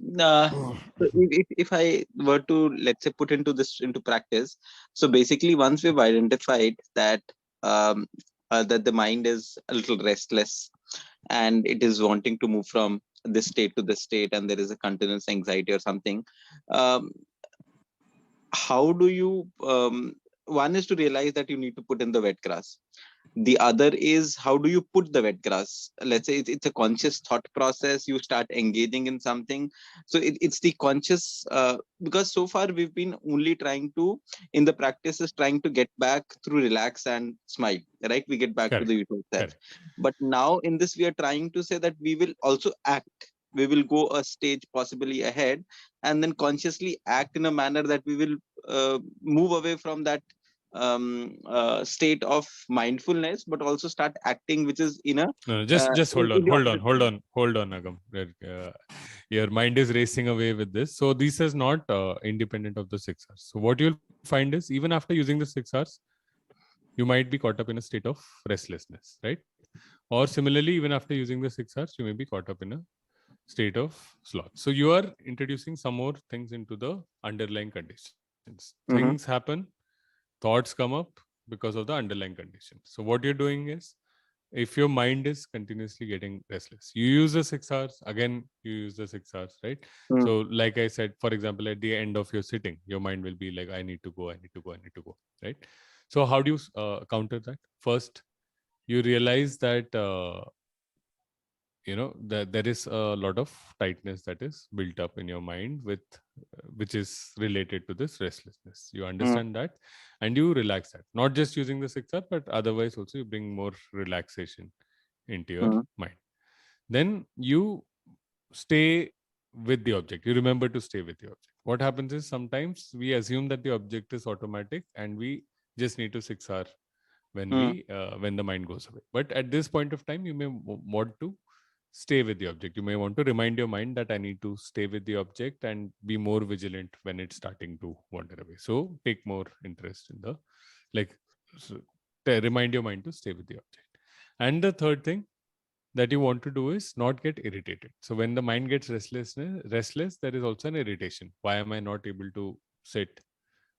if I were to, let's say, put into practice, so basically once we've identified that that the mind is a little restless and it is wanting to move from this state to this state, and there is a continuous anxiety or something. Um, how do you one is to realize that you need to put in the wet grass. The other is, how do you put the wet grass? Let's say it's a conscious thought process, you start engaging in something. So it's the conscious, because so far we've been only trying to, in the practices, trying to get back through relax and smile, right? We get back to the usual self. But now in this we are trying to say that we will also act, we will go a stage possibly ahead, and then consciously act in a manner that we will move away from that state of mindfulness, but also start acting, which is in a No, just hold in the on, Agam. Your mind is racing away with this. So this is not independent of the 6 hours. So what you'll find is, even after using the 6 hours, you might be caught up in a state of restlessness, right? Or similarly, even after using the 6 hours, you may be caught up in a state of sloth. So you are introducing some more things into the underlying conditions. Things happen, thoughts come up because of the underlying condition. So what you're doing is, if your mind is continuously getting restless, you use the 6 hours, again you use the 6 hours, right? So like I said, for example, at the end of your sitting, your mind will be like, I need to go, right? So how do you counter that? First, you realize that that there is a lot of tightness that is built up in your mind, with which is related to this restlessness. You understand that, and you relax that. Not just using the 6 hours, but otherwise also you bring more relaxation into your mind. Then you stay with the object. You remember to stay with the object. What happens is, sometimes we assume that the object is automatic and we just need to 6 hours when when the mind goes away. But at this point of time, you may want to stay with the object. You may want to remind your mind that I need to stay with the object and be more vigilant when it's starting to wander away. So take more interest in remind your mind to stay with the object. And the third thing that you want to do is not get irritated. So when the mind gets restless, there is also an irritation. Why am I not able to sit?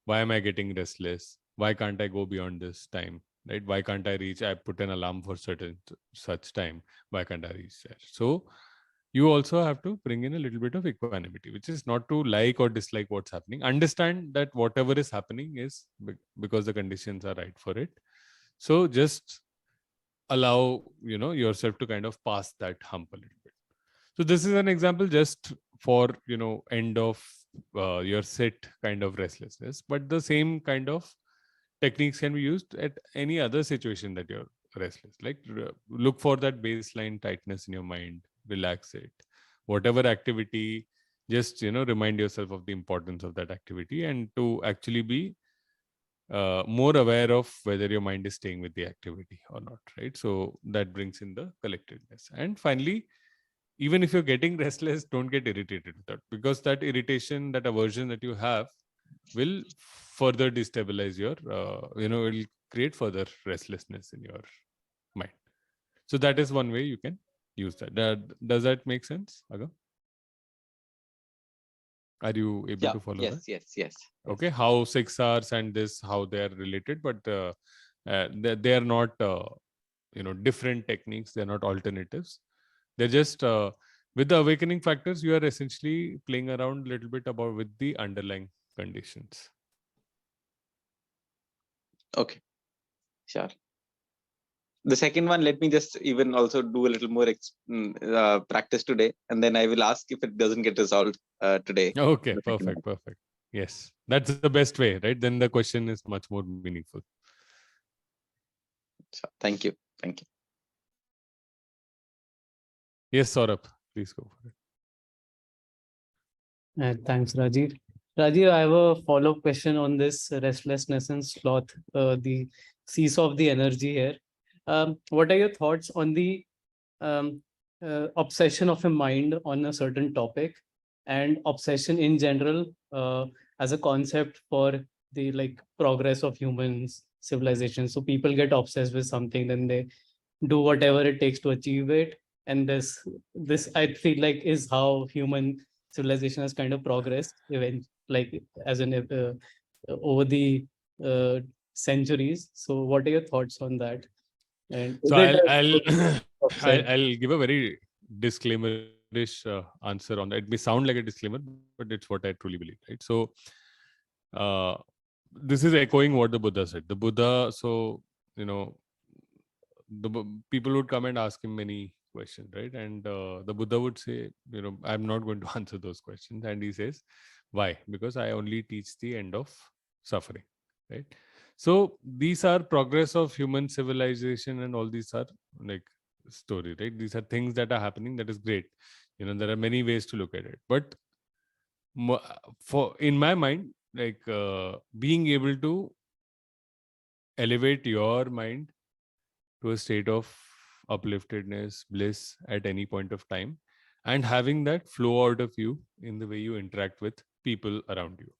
Why am I getting restless? Why can't I go beyond this time? Right? Why can't I reach? I put an alarm for such time. Why can't I reach there? So you also have to bring in a little bit of equanimity, which is not to like or dislike what's happening. Understand that whatever is happening is because the conditions are right for it. So just allow yourself to kind of pass that hump a little bit. So this is an example just for end of your sit kind of restlessness, but the same kind of techniques can be used at any other situation that you're restless. Like look for that baseline tightness in your mind, relax it. Whatever activity, just remind yourself of the importance of that activity, and to actually be more aware of whether your mind is staying with the activity or not, right? So that brings in the collectedness. And finally, even if you're getting restless, don't get irritated with that, because that irritation, that aversion that you have will further destabilize your, it will create further restlessness in your mind. So that is one way you can use that. Does that make sense, Agam? Are you able to follow that? Yes. Okay, how 6 hours and this, how they are related, but they are not, different techniques. They're not alternatives. They're just, with the awakening factors, you are essentially playing around a little bit about with the underlying conditions. Okay, sure. The second one, let me just even also do a little more practice today, and then I will ask if it doesn't get resolved today. Okay, perfect. Yes, that's the best way, right? Then the question is much more meaningful. So, thank you. Yes, Saurabh, please go for it. Thanks, Rajiv. Rajiv, I have a follow-up question on this restlessness and sloth, the seesaw of the energy here. What are your thoughts on the obsession of a mind on a certain topic, and obsession in general as a concept for the progress of humans, civilization? So people get obsessed with something, then they do whatever it takes to achieve it. And this I feel like is how human civilization has kind of progressed, even over the centuries. So what are your thoughts on that? And so I'll give a very disclaimer answer on that. It may sound like a disclaimer, but it's what I truly believe, right? So this is echoing what the Buddha said. The Buddha, so people would come and ask him many questions, right? And the Buddha would say, I'm not going to answer those questions. And he says, why? Because I only teach the end of suffering, right? So these are progress of human civilization, and all these are like story, right? These are things that are happening. That is great. There are many ways to look at it, but in my mind, like being able to elevate your mind to a state of upliftedness, bliss at any point of time, and having that flow out of you in the way you interact with people around you.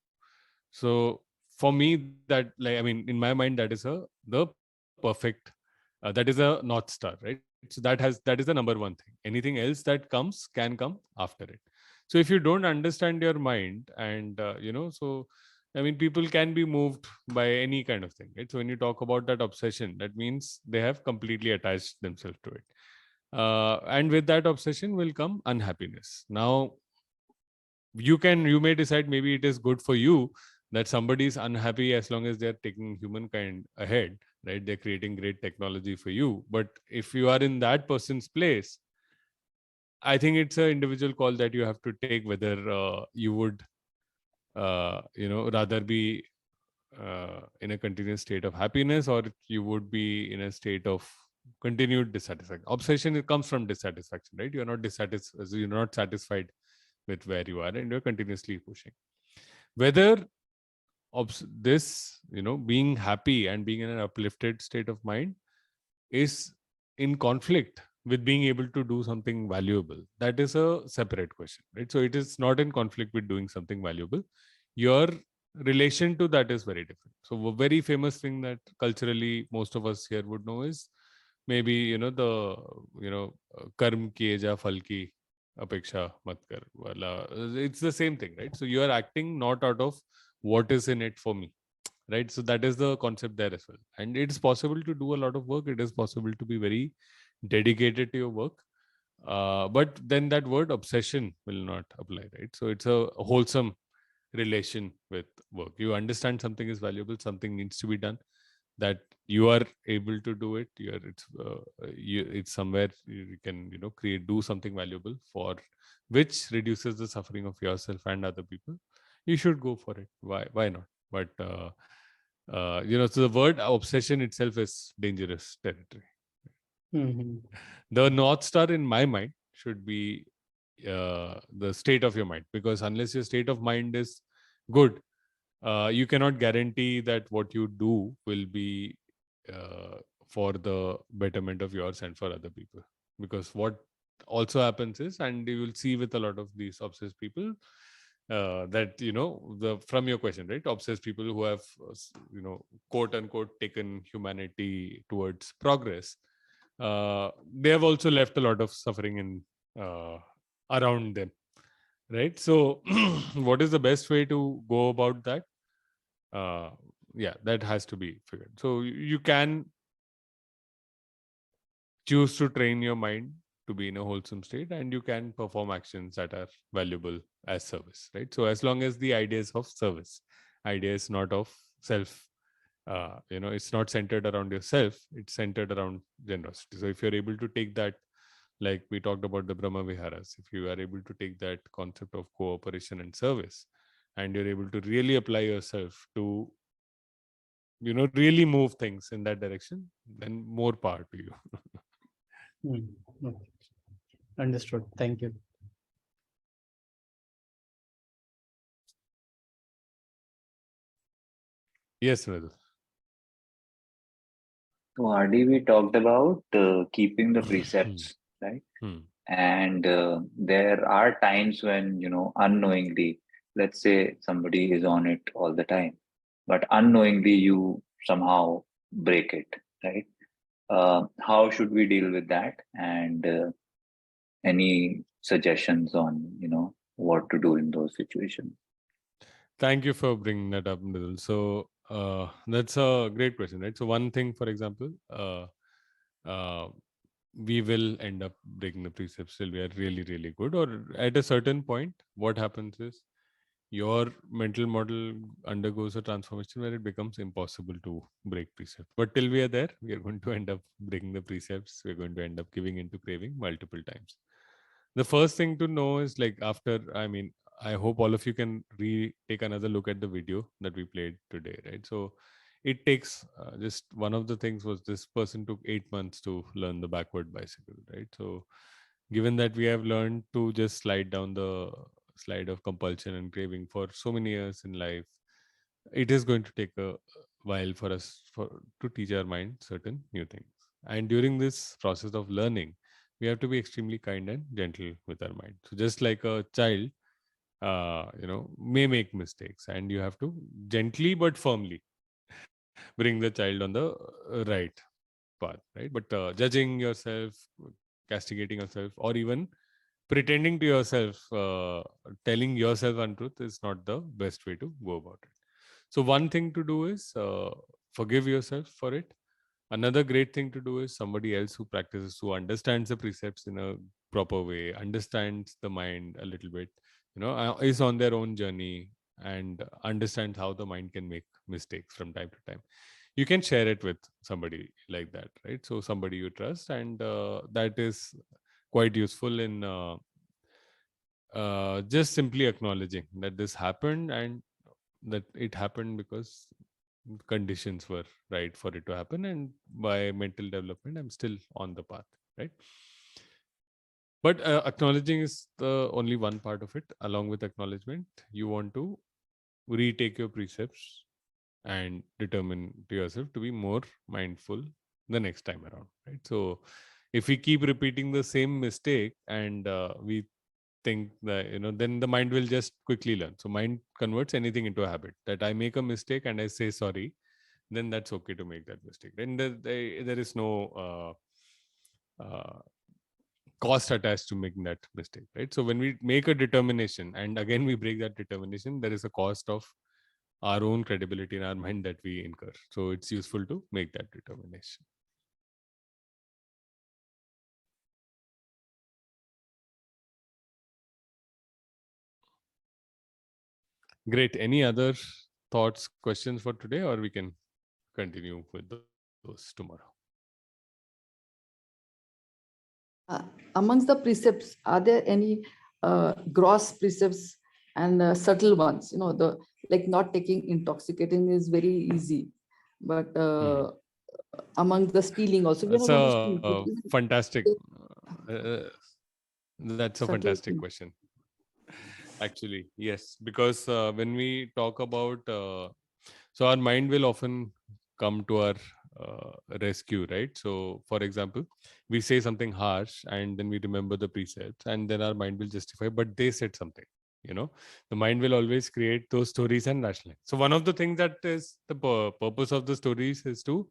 So for me, that, like, I mean, in my mind, that is the perfect, that is a North Star, right? So that is the number one thing. Anything else that comes can come after it. So if you don't understand your mind, and so I mean, people can be moved by any kind of thing, right? So when you talk about that obsession, that means they have completely attached themselves to it. And with that obsession will come unhappiness. Now, you may decide maybe it is good for you that somebody is unhappy as long as they're taking humankind ahead, right? They're creating great technology for you. But if you are in that person's place, I think it's an individual call that you have to take, whether you would rather be in a continuous state of happiness, or you would be in a state of continued dissatisfaction. Obsession, it comes from dissatisfaction, right? You're not satisfied with where you are, and you're continuously pushing. Whether this, being happy and being in an uplifted state of mind is in conflict with being able to do something valuable, that is a separate question, right? So it is not in conflict with doing something valuable. Your relation to that is very different. So a very famous thing that culturally most of us here would know is maybe the karm kiye ja phal ki apeksha mat kar wala. It's the same thing, right? So you are acting not out of what is in it for me, right? So that is the concept there as well. And it's possible to do a lot of work. It is possible to be very dedicated to your work. But then that word obsession will not apply, right? So it's a wholesome relation with work. You understand something is valuable, something needs to be done, that you are able to do it. It's somewhere you can do something valuable for which reduces the suffering of yourself and other people. You should go for it. Why not? But so the word obsession itself is dangerous territory. The North Star in my mind should be the state of your mind, because unless your state of mind is good, you cannot guarantee that what you do will be for the betterment of yours and for other people. Because what also happens is, and you will see with a lot of these obsessed people, that from your question, right, obsessed people who have quote unquote taken humanity towards progress, they have also left a lot of suffering in around them, right? So what is the best way to go about that? That has to be figured. So you can choose to train your mind to be in a wholesome state, and you can perform actions that are valuable as service, right? So as long as the idea is of service, idea is not of self, it's not centered around yourself, it's centered around generosity. So if you're able to take that, like we talked about the Brahma Viharas, if you are able to take that concept of cooperation and service, and you're able to really apply yourself to really move things in that direction, then more power to you. Okay. Understood. Thank you. Yes, Mridul. So, RD, we talked about keeping the precepts, right? And there are times when, unknowingly, let's say somebody is on it all the time, but unknowingly you somehow break it, right? How should we deal with that? And any suggestions on, what to do in those situations? Thank you for bringing that up, Mridul. So that's a great question, right? So one thing, for example, we will end up breaking the precepts till we are really, really good. Or at a certain point, what happens is your mental model undergoes a transformation where it becomes impossible to break precepts. But till we are there, we are going to end up breaking the precepts. We're going to end up giving into craving multiple times. The first thing to know is like I hope all of you can take another look at the video that we played today, right? So it takes just one of the things was this person took 8 months to learn the backward bicycle, right? So given that we have learned to just slide down the slide of compulsion and craving for so many years in life, it is going to take a while for us to teach our mind certain new things. And during this process of learning, we have to be extremely kind and gentle with our mind. So just like a child, may make mistakes, and you have to gently but firmly bring the child on the right path, right? But judging yourself, castigating yourself, or even pretending to yourself, telling yourself untruth is not the best way to go about it. So one thing to do is forgive yourself for it. Another great thing to do is somebody else who practices, who understands the precepts in a proper way, understands the mind a little bit, is on their own journey and understands how the mind can make mistakes from time to time. You can share it with somebody like that, right? So somebody you trust, and that is quite useful in just simply acknowledging that this happened and that it happened because conditions were right for it to happen, and by mental development I'm still on the path, right? But acknowledging is the only one part of it. Along with acknowledgement, you want to retake your precepts and determine to yourself to be more mindful the next time around, right? So if we keep repeating the same mistake and we think that, then the mind will just quickly learn. So mind converts anything into a habit. That I make a mistake and I say sorry, then that's okay to make that mistake. And there is no cost attached to making that mistake, right? So when we make a determination and again we break that determination, there is a cost of our own credibility in our mind that we incur. So it's useful to make that determination. Great. Any other thoughts, questions for today, or we can continue with those tomorrow? Amongst the precepts, are there any gross precepts and subtle ones? The like not taking intoxicating is very easy, but among the stealing also, we That's are not going to steal. fantastic. That's a Subtle fantastic thing. question. Actually, yes, because when we talk about, so our mind will often come to our rescue, right? So, for example, we say something harsh and then we remember the precepts, and then our mind will justify, but they said something. The mind will always create those stories and rationalize. So, one of the things that is the purpose of the stories is to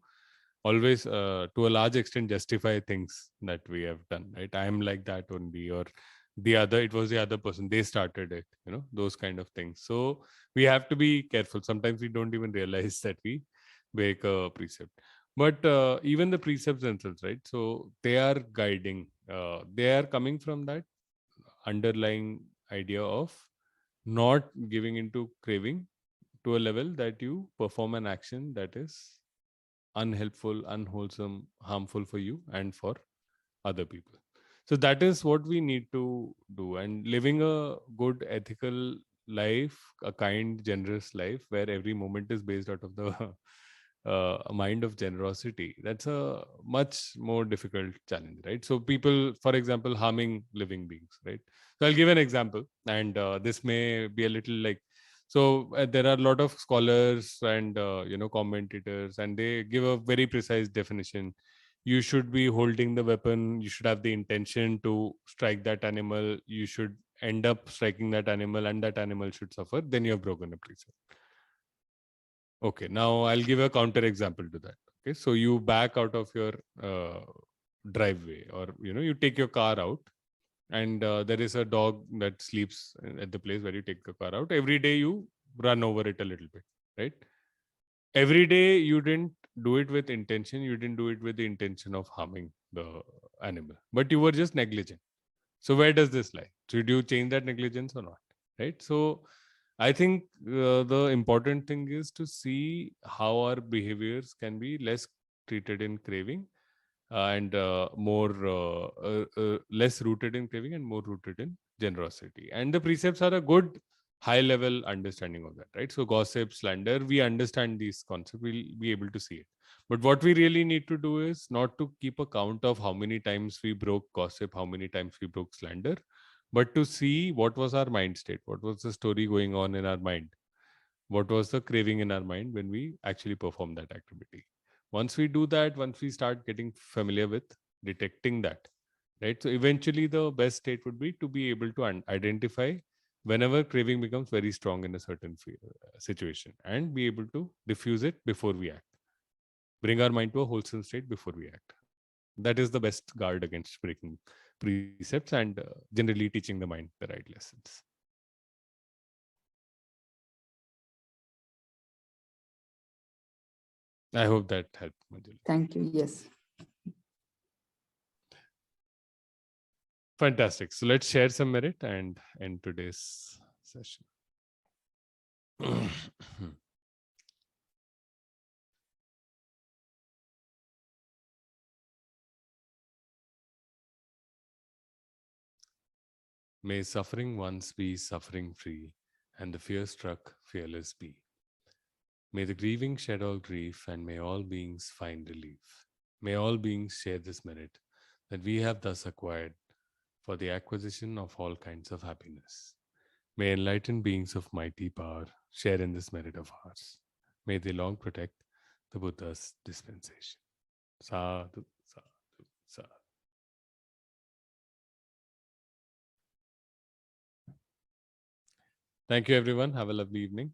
always, to a large extent, justify things that we have done, right? I am like that only, or it was the other person, they started it, those kind of things. So we have to be careful. Sometimes we don't even realize that we break a precept. But even the precepts themselves, right? So they are guiding, they are coming from that underlying idea of not giving into craving to a level that you perform an action that is unhelpful, unwholesome, harmful for you and for other people. So that is what we need to do. And living a good, ethical life, a kind, generous life, where every moment is based out of the a mind of generosity, that's a much more difficult challenge, right? So people, for example, harming living beings, right? So I'll give an example, and this may be a little like, so there are a lot of scholars and commentators, and they give a very precise definition. You should be holding the weapon, you should have the intention to strike that animal, you should end up striking that animal, and that animal should suffer, then you have broken a precept. Okay, now I'll give a counter example to that. Okay, so you back out of your driveway, or you take your car out, and there is a dog that sleeps at the place where you take the car out. Every day you run over it a little bit, right? Every day you didn't do it with intention, you didn't do it with the intention of harming the animal, but you were just negligent. So where does this lie? Should you change that negligence or not? Right. So I think the important thing is to see how our behaviors can be less treated in craving and less rooted in craving and more rooted in generosity. And the precepts are a good high level understanding of that, right? So gossip, slander, we understand these concepts, we'll be able to see it. But what we really need to do is not to keep a count of how many times we broke gossip, how many times we broke slander, but to see what was our mind state, what was the story going on in our mind, what was the craving in our mind when we actually perform that activity. Once we do that, once we start getting familiar with detecting that, right? So eventually the best state would be to be able to identify whenever craving becomes very strong in a certain situation and be able to diffuse it before we act. Bring our mind to a wholesome state before we act. That is the best guard against breaking precepts and generally teaching the mind the right lessons. I hope that helped, Manjuli. Thank you. Yes. Fantastic. So let's share some merit and end today's session. May suffering once be suffering free, and the fear struck fearless be. May the grieving shed all grief, and may all beings find relief. May all beings share this merit that we have thus acquired for the acquisition of all kinds of happiness. May enlightened beings of mighty power share in this merit of ours. May they long protect the Buddha's dispensation. Sadhu, sadhu, sadhu. Thank you, everyone. Have a lovely evening.